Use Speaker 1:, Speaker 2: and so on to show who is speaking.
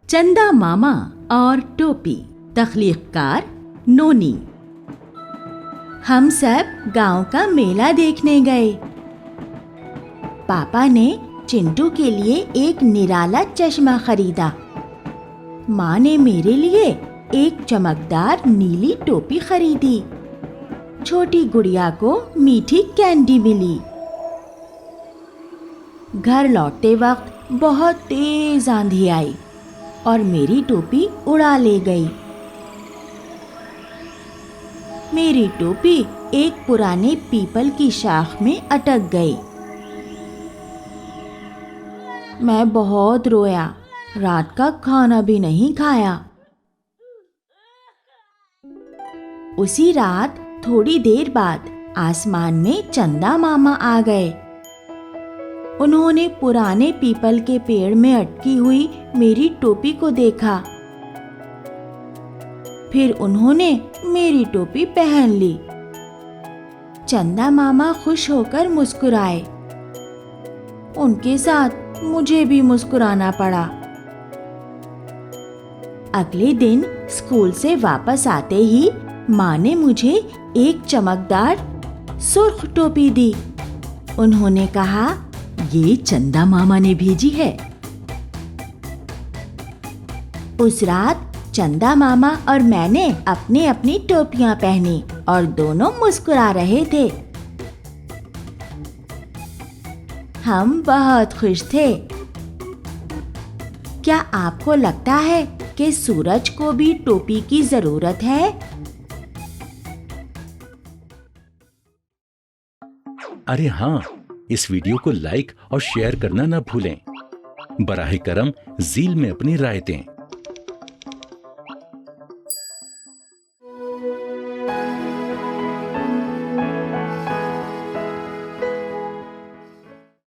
Speaker 1: चंदा मामा और टोपी। तख्लीक़कार नोनी। हम सब गांव का मेला देखने गए। पापा ने चिंटू के लिए एक निराला चश्मा खरीदा। माँ ने मेरे लिए एक चमकदार नीली टोपी खरीदी। छोटी गुड़िया को मीठी कैंडी मिली। घर लौटते वक्त बहुत तेज आंधी आई और मेरी टोपी उड़ा ले गई। मेरी टोपी एक पुराने पीपल की शाख में अटक गई। मैं बहुत रोया, रात का खाना भी नहीं खाया। उसी रात थोड़ी देर बाद आसमान में चंदा मामा आ गए। उन्होंने पुराने पीपल के पेड़ में अटकी हुई मेरी टोपी को देखा। फिर उन्होंने मेरी टोपी पहन ली। चंदा मामा खुश होकर मुस्कुराए। उनके साथ मुझे भी मुस्कुराना पड़ा। अगले दिन स्कूल से वापस आते ही माँ ने मुझे एक चमकदार सुर्ख टोपी दी। उन्होंने कहा, ये चंदा मामा ने भेजी है। उस रात चंदा मामा और मैंने अपनी अपनी टोपियां पहनी और दोनों मुस्कुरा रहे थे। हम बहुत खुश थे। क्या आपको लगता है कि सूरज को भी टोपी की जरूरत है?
Speaker 2: अरे हाँ, इस वीडियो को लाइक और शेयर करना न भूलें। बराहे करम ज़ील में अपनी राय दें।